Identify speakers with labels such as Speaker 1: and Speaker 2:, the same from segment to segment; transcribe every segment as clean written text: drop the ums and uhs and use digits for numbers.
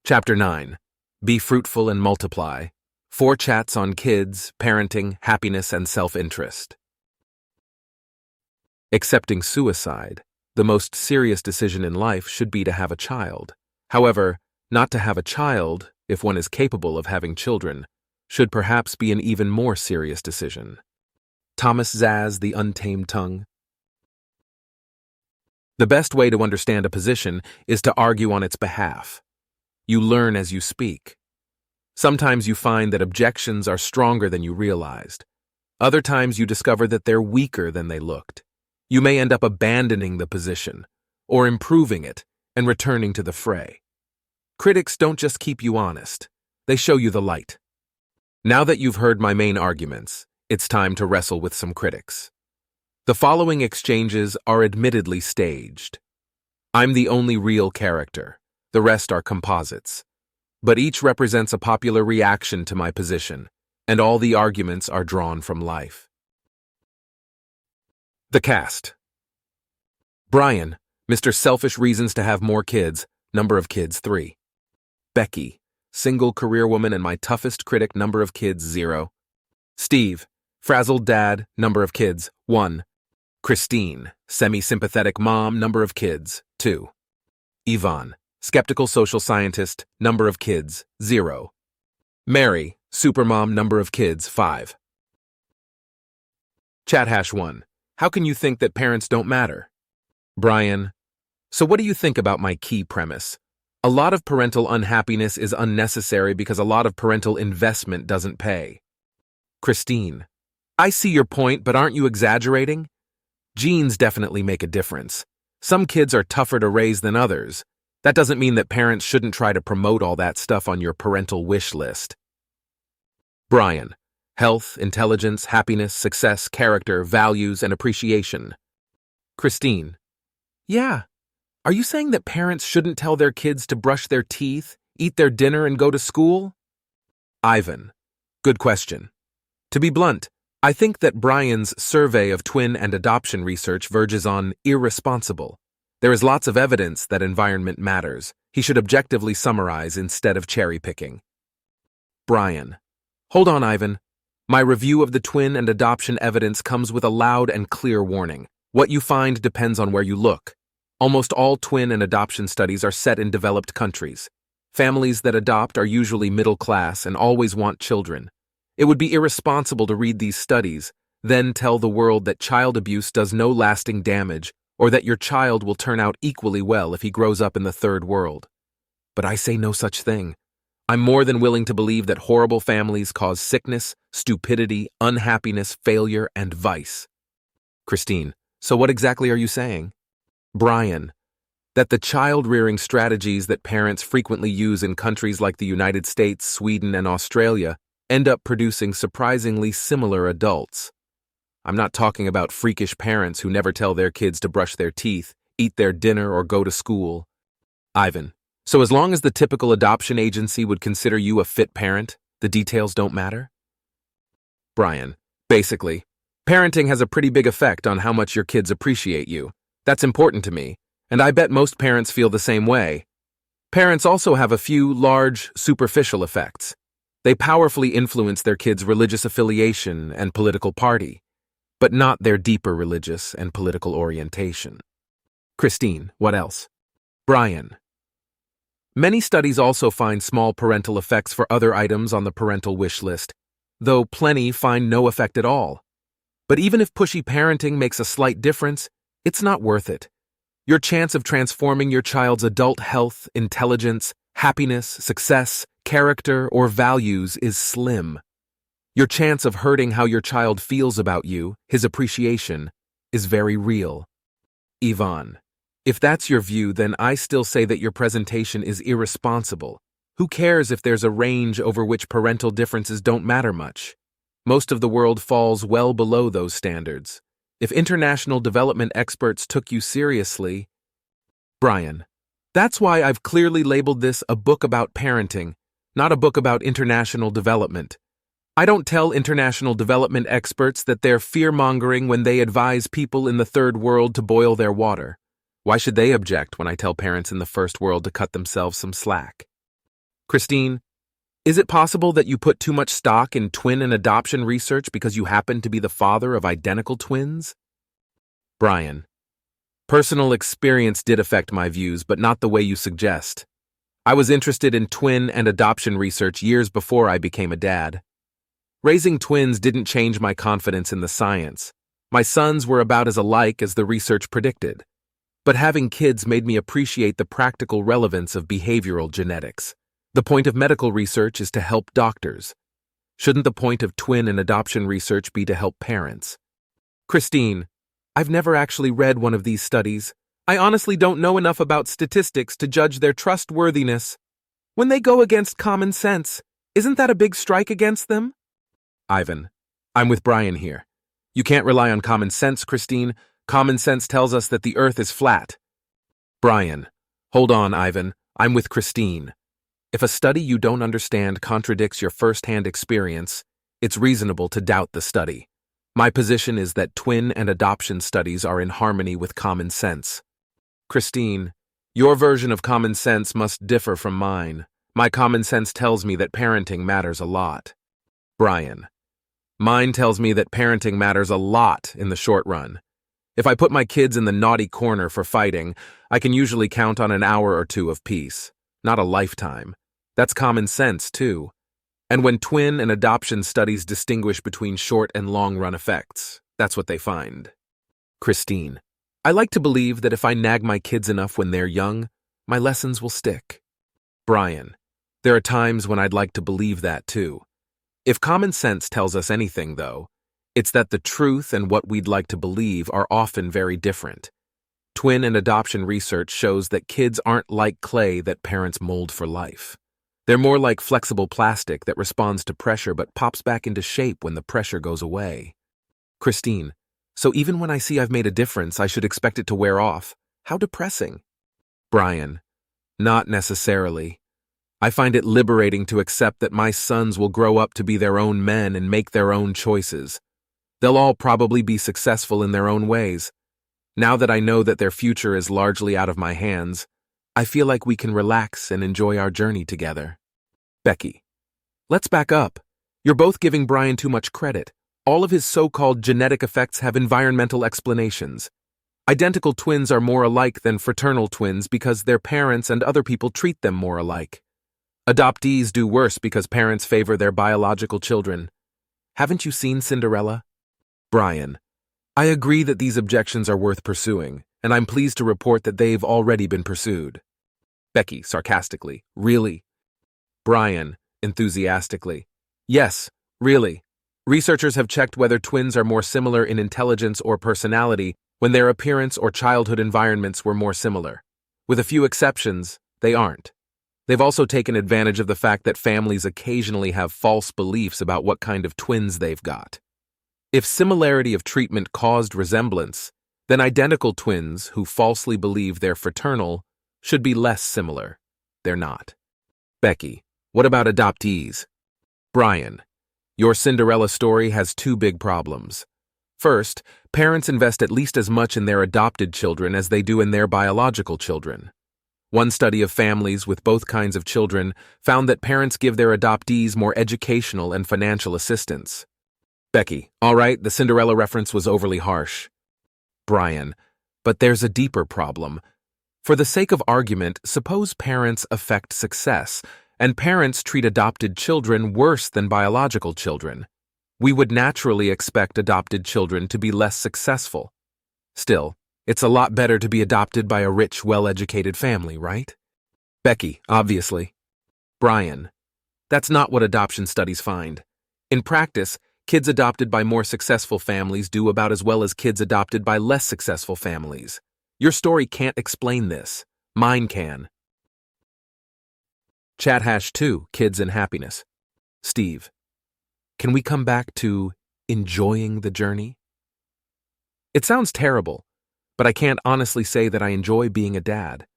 Speaker 1: Chapter 9. Be Fruitful and Multiply. 4 chats on kids, parenting, happiness, and self-interest. Accepting suicide, the most serious decision in life should be to have a child. However, not to have a child, if one is capable of having children, should perhaps be an even more serious decision. Thomas Zaz, The Untamed Tongue. The best way to understand a position is to argue on its behalf. You learn as you speak. Sometimes you find that objections are stronger than you realized. Other times you discover that they're weaker than they looked. You may end up abandoning the position, or improving it, and returning to the fray. Critics don't just keep you honest, they show you the light. Now that you've heard my main arguments, it's time to wrestle with some critics. The following exchanges are admittedly staged. I'm the only real character. The rest are composites. But each represents a popular reaction to my position, and all the arguments are drawn from life. The cast. Bryan, Mr. Selfish Reasons to Have More Kids, number of kids 3. Becky, single career woman and my toughest critic, number of kids 0. Steve, frazzled dad, number of kids 1. Christine, semi-sympathetic mom, number of kids 2. Yvonne, skeptical social scientist, number of kids 0. Mary, supermom, number of kids 5. Chat 1. How can you think that parents don't matter? Bryan, so what do you think about my key premise? A lot of parental unhappiness is unnecessary because a lot of parental investment doesn't pay. Christine, I see your point, but aren't you exaggerating? Genes definitely make a difference. Some kids are tougher to raise than others. That doesn't mean that parents shouldn't try to promote all that stuff on your parental wish list. Bryan, health, intelligence, happiness, success, character, values, and appreciation. Christine, yeah. Are you saying that parents shouldn't tell their kids to brush their teeth, eat their dinner, and go to school? Ivan, good question. To be blunt, I think that Bryan's survey of twin and adoption research verges on irresponsible. There is lots of evidence that environment matters. He should objectively summarize instead of cherry-picking. Bryan, hold on, Ivan. My review of the twin and adoption evidence comes with a loud and clear warning. What you find depends on where you look. Almost all twin and adoption studies are set in developed countries. Families that adopt are usually middle class and always want children. It would be irresponsible to read these studies, then tell the world that child abuse does no lasting damage or that your child will turn out equally well if he grows up in the third world. But I say no such thing. I'm more than willing to believe that horrible families cause sickness, stupidity, unhappiness, failure, and vice. Christine, so what exactly are you saying? Bryan, that the child-rearing strategies that parents frequently use in countries like the United States, Sweden, and Australia end up producing surprisingly similar adults. I'm not talking about freakish parents who never tell their kids to brush their teeth, eat their dinner, or go to school. Ivan, so as long as the typical adoption agency would consider you a fit parent, the details don't matter? Bryan, basically, parenting has a pretty big effect on how much your kids appreciate you. That's important to me, and I bet most parents feel the same way. Parents also have a few large, superficial effects. They powerfully influence their kids' religious affiliation and political party, but not their deeper religious and political orientation. Christine, what else? Bryan, many studies also find small parental effects for other items on the parental wish list, though plenty find no effect at all. But even if pushy parenting makes a slight difference, it's not worth it. Your chance of transforming your child's adult health, intelligence, happiness, success, character, or values is slim. Your chance of hurting how your child feels about you, his appreciation, is very real. Yvonne, if that's your view, then I still say that your presentation is irresponsible. Who cares if there's a range over which parental differences don't matter much? Most of the world falls well below those standards. If international development experts took you seriously... Bryan, that's why I've clearly labeled this a book about parenting, not a book about international development. I don't tell international development experts that they're fear-mongering when they advise people in the third world to boil their water. Why should they object when I tell parents in the first world to cut themselves some slack? Christine, is it possible that you put too much stock in twin and adoption research because you happen to be the father of identical twins? Bryan, personal experience did affect my views, but not the way you suggest. I was interested in twin and adoption research years before I became a dad. Raising twins didn't change my confidence in the science. My sons were about as alike as the research predicted. But having kids made me appreciate the practical relevance of behavioral genetics. The point of medical research is to help doctors. Shouldn't the point of twin and adoption research be to help parents? Christine, I've never actually read one of these studies. I honestly don't know enough about statistics to judge their trustworthiness. When they go against common sense, isn't that a big strike against them? Ivan, I'm with Bryan here. You can't rely on common sense, Christine. Common sense tells us that the earth is flat. Bryan, hold on, Ivan. I'm with Christine. If a study you don't understand contradicts your first-hand experience, it's reasonable to doubt the study. My position is that twin and adoption studies are in harmony with common sense. Christine, your version of common sense must differ from mine. My common sense tells me that parenting matters a lot. Bryan, mine tells me that parenting matters a lot in the short run. If I put my kids in the naughty corner for fighting, I can usually count on an hour or two of peace, not a lifetime. That's common sense, too. And when twin and adoption studies distinguish between short and long-run effects, that's what they find. Christine, I like to believe that if I nag my kids enough when they're young, my lessons will stick. Bryan, there are times when I'd like to believe that, too. If common sense tells us anything, though, it's that the truth and what we'd like to believe are often very different. Twin and adoption research shows that kids aren't like clay that parents mold for life. They're more like flexible plastic that responds to pressure but pops back into shape when the pressure goes away. Christine, so even when I see I've made a difference, I should expect it to wear off. How depressing. Bryan, not necessarily. I find it liberating to accept that my sons will grow up to be their own men and make their own choices. They'll all probably be successful in their own ways. Now that I know that their future is largely out of my hands, I feel like we can relax and enjoy our journey together. Becky, let's back up. You're both giving Bryan too much credit. All of his so-called genetic effects have environmental explanations. Identical twins are more alike than fraternal twins because their parents and other people treat them more alike. Adoptees do worse because parents favor their biological children. Haven't you seen Cinderella? Bryan, I agree that these objections are worth pursuing, and I'm pleased to report that they've already been pursued. Becky, sarcastically, really? Bryan, enthusiastically, yes, really. Researchers have checked whether twins are more similar in intelligence or personality when their appearance or childhood environments were more similar. With a few exceptions, they aren't. They've also taken advantage of the fact that families occasionally have false beliefs about what kind of twins they've got. If similarity of treatment caused resemblance, then identical twins who falsely believe they're fraternal should be less similar. They're not. Becky, what about adoptees? Bryan, your Cinderella story has two big problems. First, parents invest at least as much in their adopted children as they do in their biological children. One study of families with both kinds of children found that parents give their adoptees more educational and financial assistance. Becky, all right, the Cinderella reference was overly harsh. Bryan, but there's a deeper problem. For the sake of argument, suppose parents affect success, and parents treat adopted children worse than biological children. We would naturally expect adopted children to be less successful. Still, it's a lot better to be adopted by a rich, well-educated family, right? Becky, obviously. Bryan, that's not what adoption studies find. In practice, kids adopted by more successful families do about as well as kids adopted by less successful families. Your story can't explain this. Mine can. Chat #2, Kids and Happiness. Steve, can we come back to enjoying the journey? It sounds terrible, but I can't honestly say that I enjoy being a dad.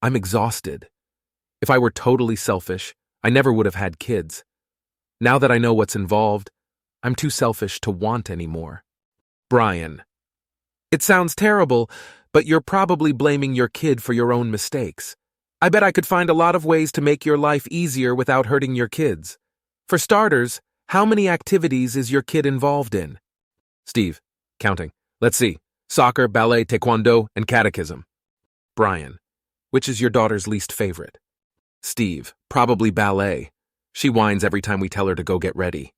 Speaker 1: I'm exhausted. If I were totally selfish, I never would have had kids. Now that I know what's involved, I'm too selfish to want anymore. Bryan, it sounds terrible, but you're probably blaming your kid for your own mistakes. I bet I could find a lot of ways to make your life easier without hurting your kids. For starters, how many activities is your kid involved in? Steve, counting. Let's see. Soccer, ballet, taekwondo, and catechism. Bryan, which is your daughter's least favorite? Steve, probably ballet. She whines every time we tell her to go get ready.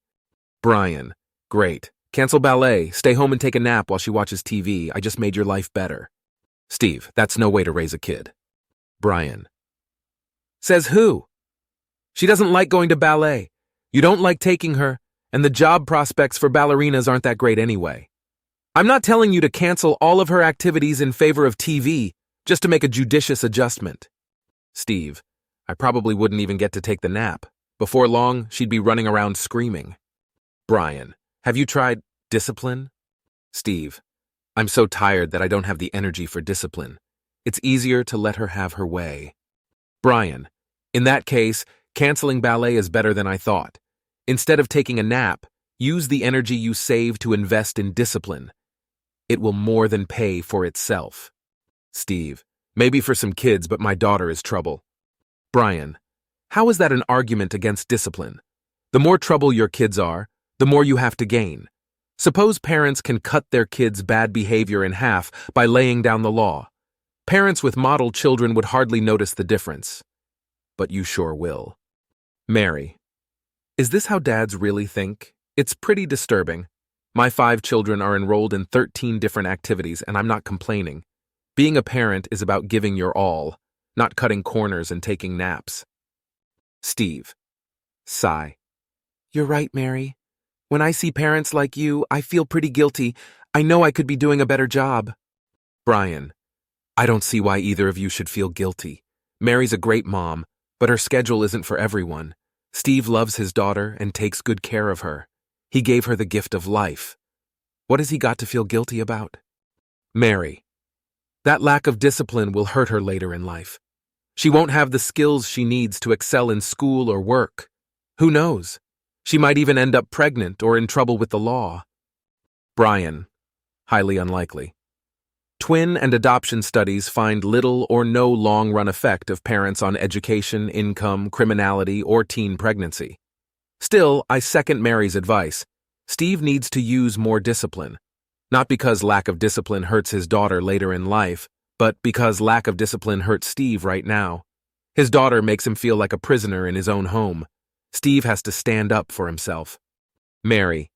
Speaker 1: Bryan, great. Cancel ballet, stay home and take a nap while she watches TV. I just made your life better. Steve, that's no way to raise a kid. Bryan. Says who? She doesn't like going to ballet. You don't like taking her, and the job prospects for ballerinas aren't that great anyway. I'm not telling you to cancel all of her activities in favor of TV, just to make a judicious adjustment. Steve, I probably wouldn't even get to take the nap. Before long, she'd be running around screaming. Bryan, have you tried discipline? Steve, I'm so tired that I don't have the energy for discipline. It's easier to let her have her way. Bryan, in that case, canceling ballet is better than I thought. Instead of taking a nap, use the energy you save to invest in discipline. It will more than pay for itself. Steve, maybe for some kids, but my daughter is trouble. Bryan, how is that an argument against discipline? The more trouble your kids are, the more you have to gain. Suppose parents can cut their kids' bad behavior in half by laying down the law. Parents with model children would hardly notice the difference. But you sure will. Mary, is this how dads really think? It's pretty disturbing. My 5 children are enrolled in 13 different activities, and I'm not complaining. Being a parent is about giving your all, not cutting corners and taking naps. Steve. Sigh. You're right, Mary. When I see parents like you, I feel pretty guilty. I know I could be doing a better job. Bryan. I don't see why either of you should feel guilty. Mary's a great mom, but her schedule isn't for everyone. Steve loves his daughter and takes good care of her. He gave her the gift of life. What has he got to feel guilty about? Mary. That lack of discipline will hurt her later in life. She won't have the skills she needs to excel in school or work. Who knows? She might even end up pregnant or in trouble with the law. Bryan. Highly unlikely. Twin and adoption studies find little or no long-run effect of parents on education, income, criminality, or teen pregnancy. Still, I second Mary's advice. Steve needs to use more discipline. Not because lack of discipline hurts his daughter later in life, but because lack of discipline hurts Steve right now. His daughter makes him feel like a prisoner in his own home. Steve has to stand up for himself. Mary.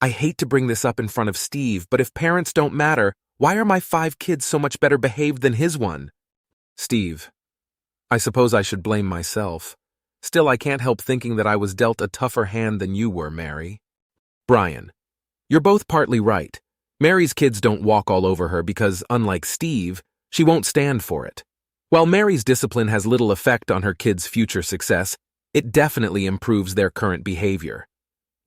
Speaker 1: I hate to bring this up in front of Steve, but if parents don't matter, why are my 5 kids so much better behaved than his one? Steve. I suppose I should blame myself. Still, I can't help thinking that I was dealt a tougher hand than you were, Mary. Bryan. You're both partly right. Mary's kids don't walk all over her because, unlike Steve, she won't stand for it. While Mary's discipline has little effect on her kids' future success, it definitely improves their current behavior.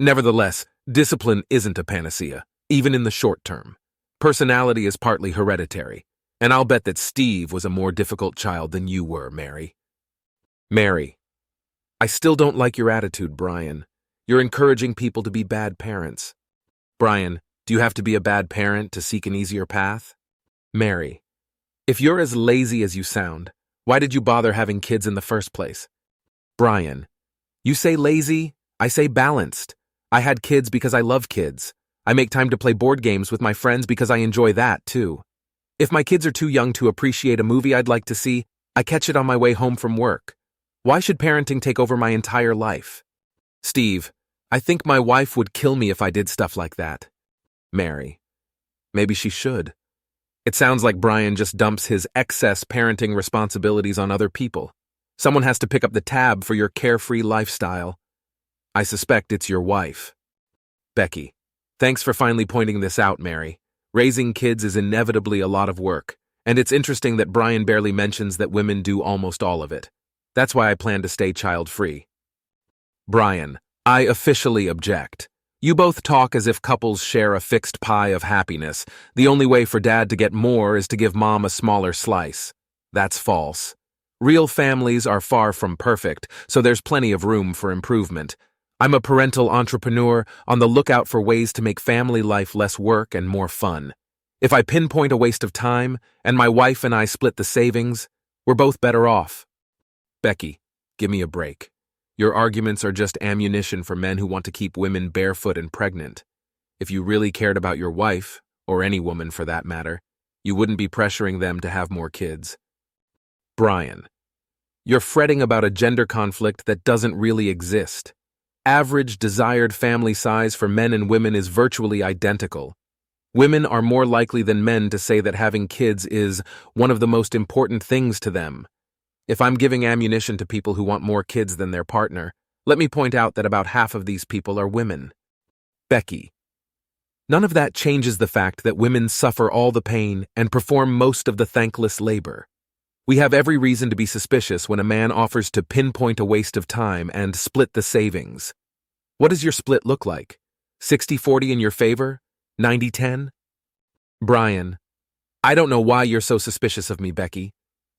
Speaker 1: Nevertheless, discipline isn't a panacea, even in the short term. Personality is partly hereditary, and I'll bet that Steve was a more difficult child than you were, Mary. Mary. I still don't like your attitude, Bryan. You're encouraging people to be bad parents. Bryan, do you have to be a bad parent to seek an easier path? Mary. If you're as lazy as you sound, why did you bother having kids in the first place? Bryan. You say lazy, I say balanced. I had kids because I love kids. I make time to play board games with my friends because I enjoy that, too. If my kids are too young to appreciate a movie I'd like to see, I catch it on my way home from work. Why should parenting take over my entire life? Steve, I think my wife would kill me if I did stuff like that. Mary, maybe she should. It sounds like Bryan just dumps his excess parenting responsibilities on other people. Someone has to pick up the tab for your carefree lifestyle. I suspect it's your wife. Becky, thanks for finally pointing this out, Mary. Raising kids is inevitably a lot of work, and it's interesting that Bryan barely mentions that women do almost all of it. That's why I plan to stay child-free. Bryan, I officially object. You both talk as if couples share a fixed pie of happiness. The only way for Dad to get more is to give Mom a smaller slice. That's false. Real families are far from perfect, so there's plenty of room for improvement. I'm a parental entrepreneur on the lookout for ways to make family life less work and more fun. If I pinpoint a waste of time, and my wife and I split the savings, We're both better off. Becky, give me a break. Your arguments are just ammunition for men who want to keep women barefoot and pregnant. If you really cared about your wife, or any woman for that matter, you wouldn't be pressuring them to have more kids. Bryan, you're fretting about a gender conflict that doesn't really exist. Average desired family size for men and women is virtually identical. Women are more likely than men to say that having kids is one of the most important things to them. If I'm giving ammunition to people who want more kids than their partner, let me point out that about half of these people are women. Becky, none of that changes the fact that women suffer all the pain and perform most of the thankless labor. We have every reason to be suspicious when a man offers to pinpoint a waste of time and split the savings. What does your split look like? 60-40 in your favor? 90-10? Bryan, I don't know why you're so suspicious of me, Becky.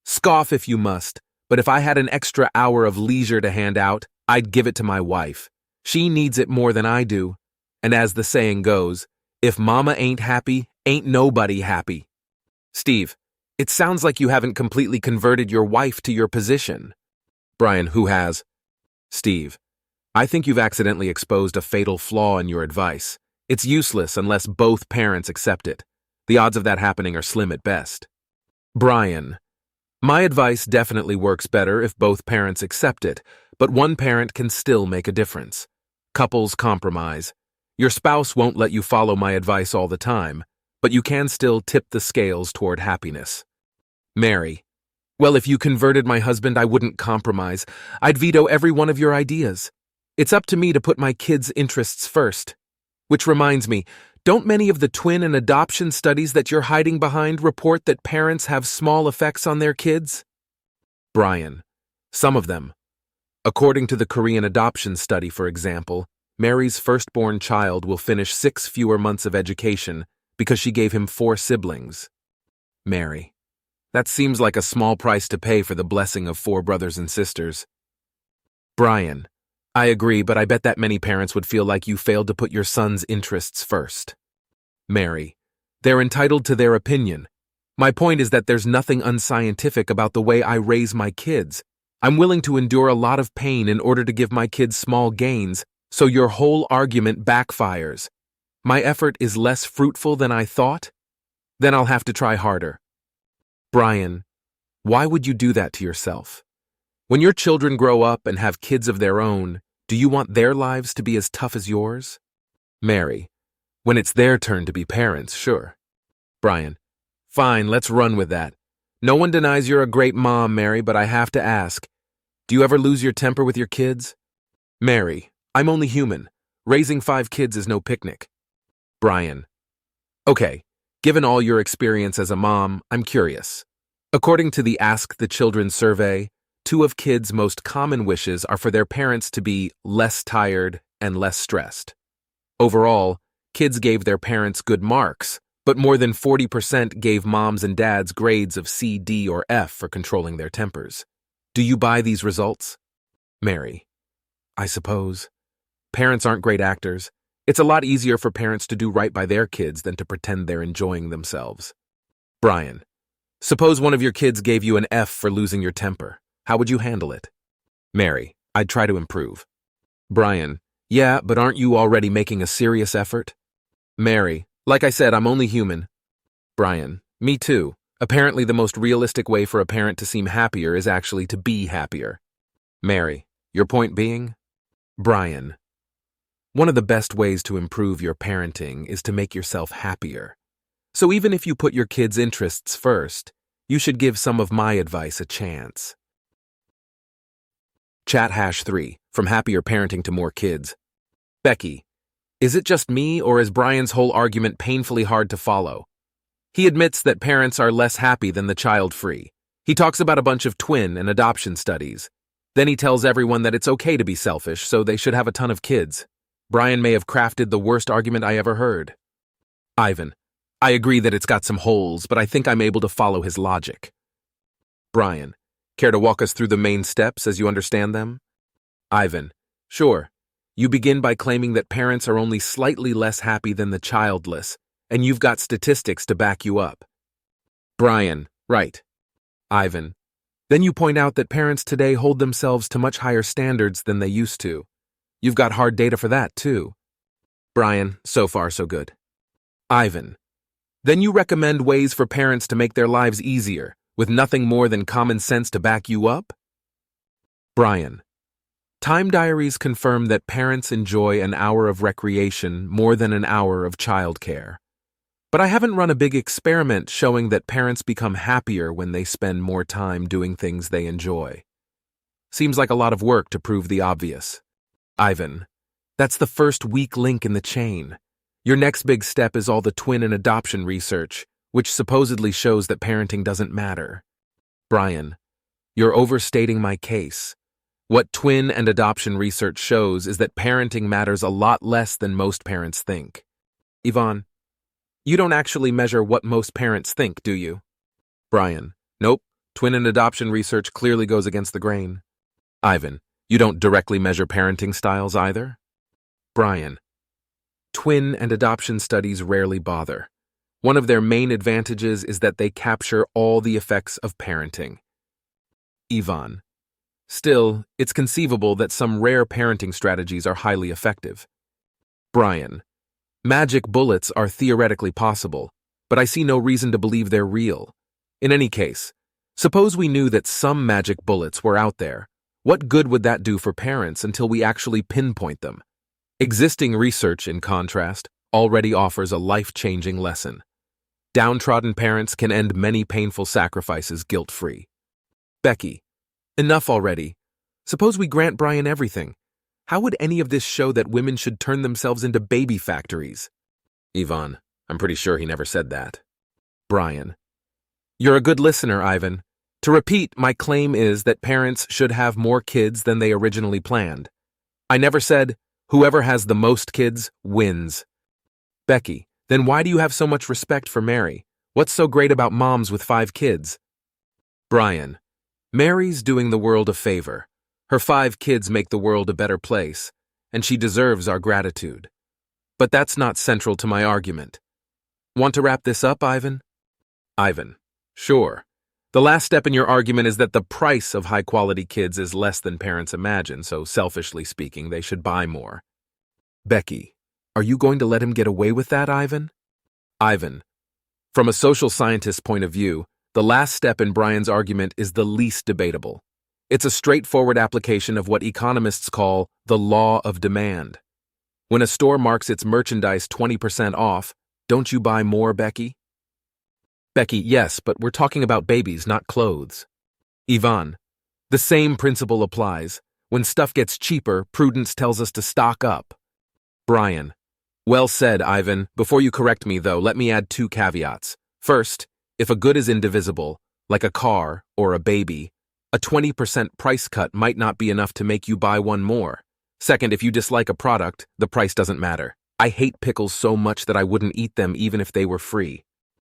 Speaker 1: Scoff if you must, but if I had an extra hour of leisure to hand out, I'd give it to my wife. She needs it more than I do. And as the saying goes, if mama ain't happy, ain't nobody happy. Steve, it sounds like you haven't completely converted your wife to your position. Bryan, who has? Steve, I think you've accidentally exposed a fatal flaw in your advice. It's useless unless both parents accept it. The odds of that happening are slim at best. Bryan, my advice definitely works better if both parents accept it, but one parent can still make a difference. Couples compromise. Your spouse won't let you follow my advice all the time, but you can still tip the scales toward happiness. Mary, well, if you converted my husband, I wouldn't compromise. I'd veto every one of your ideas. It's up to me to put my kids' interests first. Which reminds me, don't many of the twin and adoption studies that you're hiding behind report that parents have small effects on their kids? Bryan, some of them. According to the Korean adoption study, for example, Mary's firstborn child will finish 6 fewer months of education because she gave him 4 siblings. Mary, that seems like a small price to pay for the blessing of 4 brothers and sisters. Bryan, I agree, but I bet that many parents would feel like you failed to put your son's interests first. Mary, they're entitled to their opinion. My point is that there's nothing unscientific about the way I raise my kids. I'm willing to endure a lot of pain in order to give my kids small gains, so your whole argument backfires. My effort is less fruitful than I thought? Then I'll have to try harder. Bryan, why would you do that to yourself? When your children grow up and have kids of their own, do you want their lives to be as tough as yours? Mary, when it's their turn to be parents, sure. Bryan, fine, let's run with that. No one denies you're a great mom, Mary, but I have to ask, do you ever lose your temper with your kids? Mary, I'm only human. Raising 5 kids is no picnic. Bryan, okay, given all your experience as a mom, I'm curious. According to the Ask the Children survey, 2 of kids' most common wishes are for their parents to be less tired and less stressed. Overall, kids gave their parents good marks, but more than 40% gave moms and dads grades of C, D, or F for controlling their tempers. Do you buy these results? Mary, I suppose. Parents aren't great actors. It's a lot easier for parents to do right by their kids than to pretend they're enjoying themselves. Bryan, suppose one of your kids gave you an F for losing your temper. How would you handle it? Mary, I'd try to improve. Bryan, yeah, but aren't you already making a serious effort? Mary, like I said, I'm only human. Bryan, me too. Apparently the most realistic way for a parent to seem happier is actually to be happier. Mary, your point being? Bryan, one of the best ways to improve your parenting is to make yourself happier. So even if you put your kids' interests first, you should give some of my advice a chance. Chat #3, from happier parenting to more kids. Becky, is it just me or is Bryan's whole argument painfully hard to follow? He admits that parents are less happy than the child-free. He talks about a bunch of twin and adoption studies. Then he tells everyone that it's okay to be selfish, so they should have a ton of kids. Bryan may have crafted the worst argument I ever heard. Ivan, I agree that it's got some holes, but I think I'm able to follow his logic. Bryan, care to walk us through the main steps as you understand them? Ivan, sure. You begin by claiming that parents are only slightly less happy than the childless, and you've got statistics to back you up. Bryan, right. Ivan, Then you point out that parents today hold themselves to much higher standards than they used to. You've got hard data for that, too. Bryan, so far so good. Ivan, then you recommend ways for parents to make their lives easier, with nothing more than common sense to back you up? Bryan, time diaries confirm that parents enjoy an hour of recreation more than an hour of childcare. But I haven't run a big experiment showing that parents become happier when they spend more time doing things they enjoy. Seems like a lot of work to prove the obvious. Ivan, that's the first weak link in the chain. Your next big step is all the twin and adoption research, which supposedly shows that parenting doesn't matter. Bryan, you're overstating my case. What twin and adoption research shows is that parenting matters a lot less than most parents think. Ivan, you don't actually measure what most parents think, do you? Bryan, nope. Twin and adoption research clearly goes against the grain. Ivan, you don't directly measure parenting styles either? Bryan, twin and adoption studies rarely bother. One of their main advantages is that they capture all the effects of parenting. Ivan, still, it's conceivable that some rare parenting strategies are highly effective. Bryan, magic bullets are theoretically possible, but I see no reason to believe they're real. In any case, suppose we knew that some magic bullets were out there. What good would that do for parents until we actually pinpoint them? Existing research, in contrast, already offers a life-changing lesson. Downtrodden parents can end many painful sacrifices guilt-free. Becky, enough already. Suppose we grant Bryan everything. How would any of this show that women should turn themselves into baby factories? Ivan, I'm pretty sure he never said that. Bryan, you're a good listener, Ivan. To repeat, my claim is that parents should have more kids than they originally planned. I never said, whoever has the most kids wins. Becky, then why do you have so much respect for Mary? What's so great about moms with 5 kids? Bryan, Mary's doing the world a favor. Her 5 kids make the world a better place, and she deserves our gratitude. But that's not central to my argument. Want to wrap this up, Ivan? Ivan, sure. The last step in your argument is that the price of high-quality kids is less than parents imagine, so selfishly speaking, they should buy more. Becky, are you going to let him get away with that, Ivan? Ivan, from a social scientist's point of view, the last step in Bryan's argument is the least debatable. It's a straightforward application of what economists call the law of demand. When a store marks its merchandise 20% off, don't you buy more, Becky? Becky, yes, but we're talking about babies, not clothes. Ivan, the same principle applies. When stuff gets cheaper, prudence tells us to stock up. Bryan, well said, Ivan. Before you correct me, though, let me add 2 caveats. First, if a good is indivisible, like a car or a baby, a 20% price cut might not be enough to make you buy one more. Second, if you dislike a product, the price doesn't matter. I hate pickles so much that I wouldn't eat them even if they were free.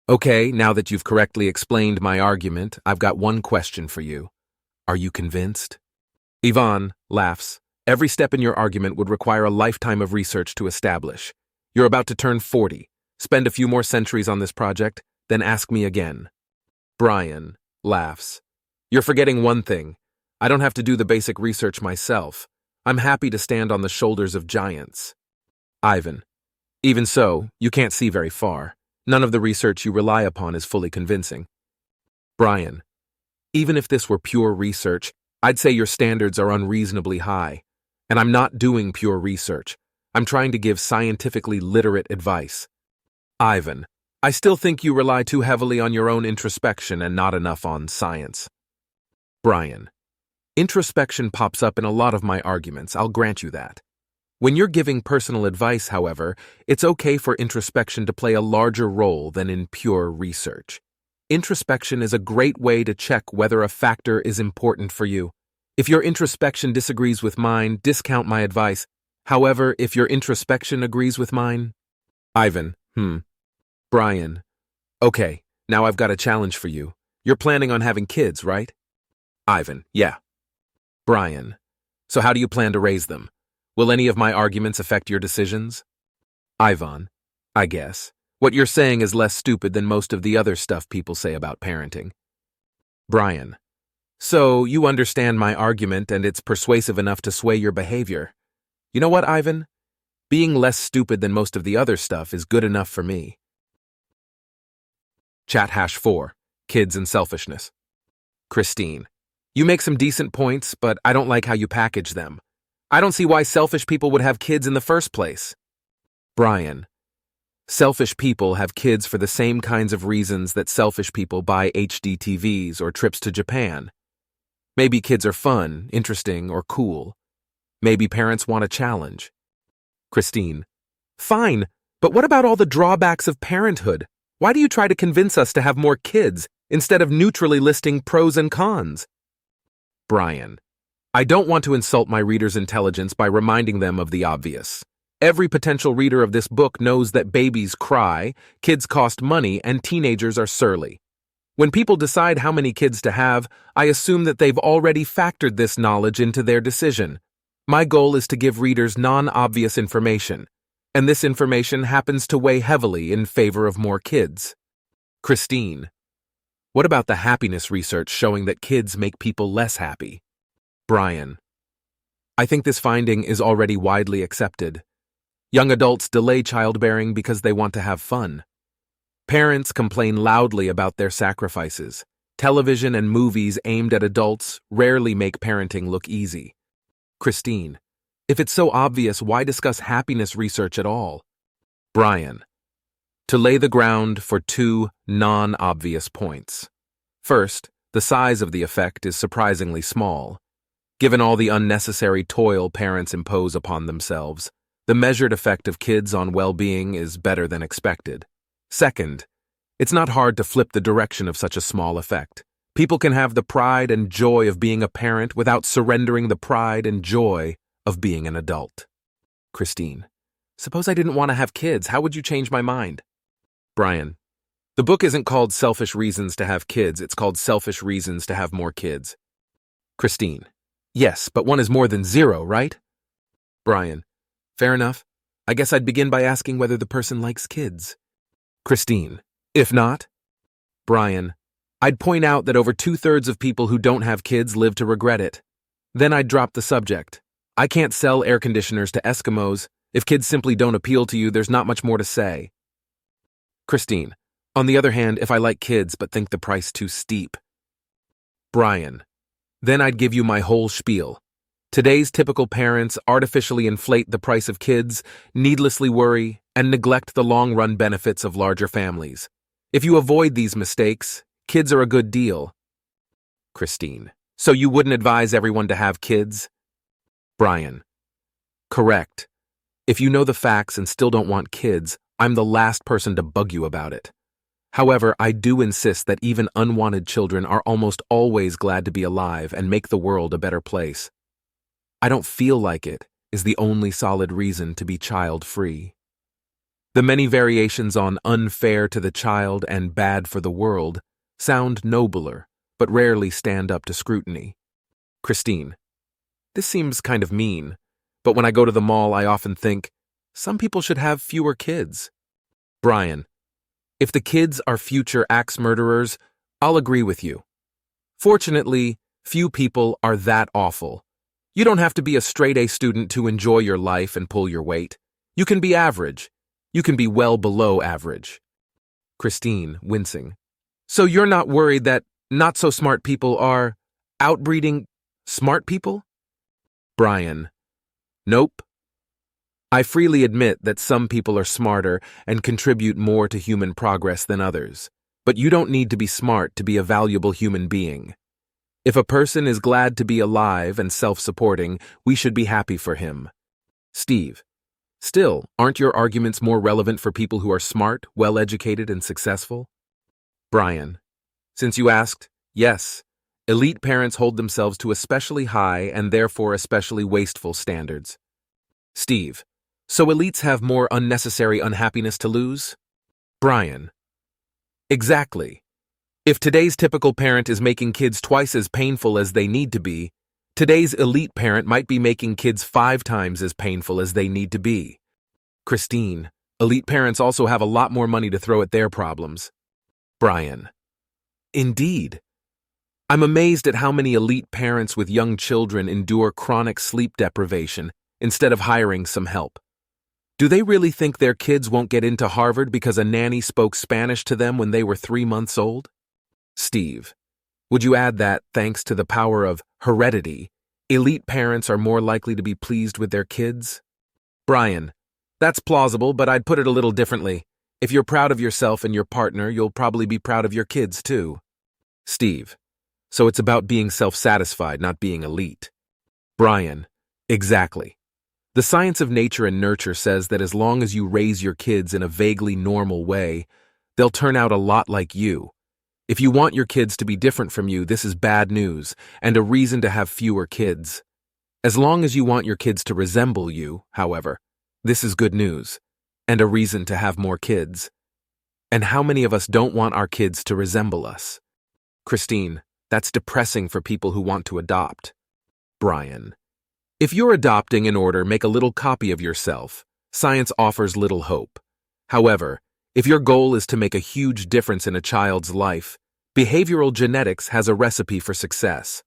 Speaker 1: Okay, now that you've correctly explained my argument, I've got one question for you. Are you convinced? Ivan laughs. Every step in your argument would require a lifetime of research to establish. You're about to turn 40. Spend a few more centuries on this project, then ask me again. Bryan laughs. You're forgetting one thing. I don't have to do the basic research myself. I'm happy to stand on the shoulders of giants. Ivan, even so, you can't see very far. None of the research you rely upon is fully convincing. Bryan, even if this were pure research, I'd say your standards are unreasonably high. And I'm not doing pure research. I'm trying to give scientifically literate advice. Ivan, I still think you rely too heavily on your own introspection and not enough on science. Bryan, introspection pops up in a lot of my arguments, I'll grant you that. When you're giving personal advice, however, it's okay for introspection to play a larger role than in pure research. Introspection is a great way to check whether a factor is important for you. If your introspection disagrees with mine, discount my advice. However, if your introspection agrees with mine... Ivan, Bryan, okay, now I've got a challenge for you. You're planning on having kids, right? Ivan, yeah. Bryan, so how do you plan to raise them? Will any of my arguments affect your decisions? Ivan, I guess. What you're saying is less stupid than most of the other stuff people say about parenting. Bryan, So, you understand my argument and it's persuasive enough to sway your behavior. You know what, Ivan? Being less stupid than most of the other stuff is good enough for me. Chat #4. Kids and selfishness. Christine. You make some decent points, but I don't like how you package them. I don't see why selfish people would have kids in the first place. Bryan. Selfish people have kids for the same kinds of reasons that selfish people buy HD TVs or trips to Japan. Maybe kids are fun, interesting, or cool. Maybe parents want a challenge. Christine. Fine, but what about all the drawbacks of parenthood? Why do you try to convince us to have more kids instead of neutrally listing pros and cons? Bryan. I don't want to insult my readers' intelligence by reminding them of the obvious. Every potential reader of this book knows that babies cry, kids cost money, and teenagers are surly. When people decide how many kids to have, I assume that they've already factored this knowledge into their decision. My goal is to give readers non-obvious information, and this information happens to weigh heavily in favor of more kids. Christine. What about the happiness research showing that kids make people less happy? Bryan. I think this finding is already widely accepted. Young adults delay childbearing because they want to have fun. Parents complain loudly about their sacrifices. Television and movies aimed at adults rarely make parenting look easy. Christine. If it's so obvious, why discuss happiness research at all? Bryan. To lay the ground for two non-obvious points. First, the size of the effect is surprisingly small. Given all the unnecessary toil parents impose upon themselves, the measured effect of kids on well-being is better than expected. Second, it's not hard to flip the direction of such a small effect. People can have the pride and joy of being a parent without surrendering the pride and joy of being an adult. Christine. Suppose I didn't want to have kids, how would you change my mind? Bryan. The book isn't called Selfish Reasons to Have Kids, it's called Selfish Reasons to Have More Kids. Christine. Yes, but one is more than zero, right? Bryan. Fair enough. I guess I'd begin by asking whether the person likes kids. Christine. If not? Bryan. I'd point out that over 2/3 of people who don't have kids live to regret it. Then I'd drop the subject. I can't sell air conditioners to Eskimos. If kids simply don't appeal to you, there's not much more to say. Christine. On the other hand, if I like kids but think the price too steep. Bryan. Then I'd give you my whole spiel. Today's typical parents artificially inflate the price of kids, needlessly worry, and neglect the long-run benefits of larger families. If you avoid these mistakes, kids are a good deal. Christine. So you wouldn't advise everyone to have kids? Bryan. Correct. If you know the facts and still don't want kids, I'm the last person to bug you about it. However, I do insist that even unwanted children are almost always glad to be alive and make the world a better place. I don't feel like it is the only solid reason to be child-free. The many variations on unfair to the child and bad for the world sound nobler, but rarely stand up to scrutiny. Christine. This seems kind of mean, but when I go to the mall, I often think, some people should have fewer kids. Bryan. If the kids are future axe murderers, I'll agree with you. Fortunately, few people are that awful. You don't have to be a straight-A student to enjoy your life and pull your weight. You can be average. You can be well below average. Christine, wincing. So you're not worried that not-so-smart people are outbreeding smart people? Bryan. Nope. I freely admit that some people are smarter and contribute more to human progress than others, but you don't need to be smart to be a valuable human being. If a person is glad to be alive and self-supporting, we should be happy for him. Steve. Still, aren't your arguments more relevant for people who are smart, well-educated, and successful? Bryan. Since you asked, yes. Elite parents hold themselves to especially high and therefore especially wasteful standards. Steve. So elites have more unnecessary unhappiness to lose? Bryan. Exactly. If today's typical parent is making kids twice as painful as they need to be, today's elite parent might be making kids 5 times as painful as they need to be. Christine. Elite parents also have a lot more money to throw at their problems. Bryan. Indeed. I'm amazed at how many elite parents with young children endure chronic sleep deprivation instead of hiring some help. Do they really think their kids won't get into Harvard because a nanny spoke Spanish to them when they were 3 months old? Steve, would you add that, thanks to the power of heredity, elite parents are more likely to be pleased with their kids? Bryan, that's plausible, but I'd put it a little differently. If you're proud of yourself and your partner, you'll probably be proud of your kids too. Steve, so it's about being self-satisfied, not being elite. Bryan, exactly. The science of nature and nurture says that as long as you raise your kids in a vaguely normal way, they'll turn out a lot like you. If you want your kids to be different from you, this is bad news and a reason to have fewer kids. As long as you want your kids to resemble you, however, this is good news and a reason to have more kids. And how many of us don't want our kids to resemble us? Christine, that's depressing for people who want to adopt. Bryan, if you're adopting in order, make a little copy of yourself. Science offers little hope. However, if your goal is to make a huge difference in a child's life, behavioral genetics has a recipe for success.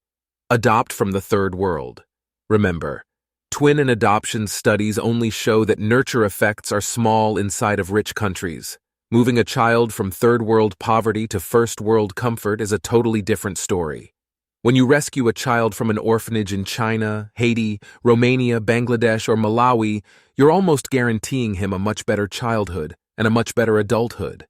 Speaker 1: Adopt from the third world. Remember, twin and adoption studies only show that nurture effects are small inside of rich countries. Moving a child from third world poverty to first world comfort is a totally different story. When you rescue a child from an orphanage in China, Haiti, Romania, Bangladesh, or Malawi, you're almost guaranteeing him a much better childhood and a much better adulthood.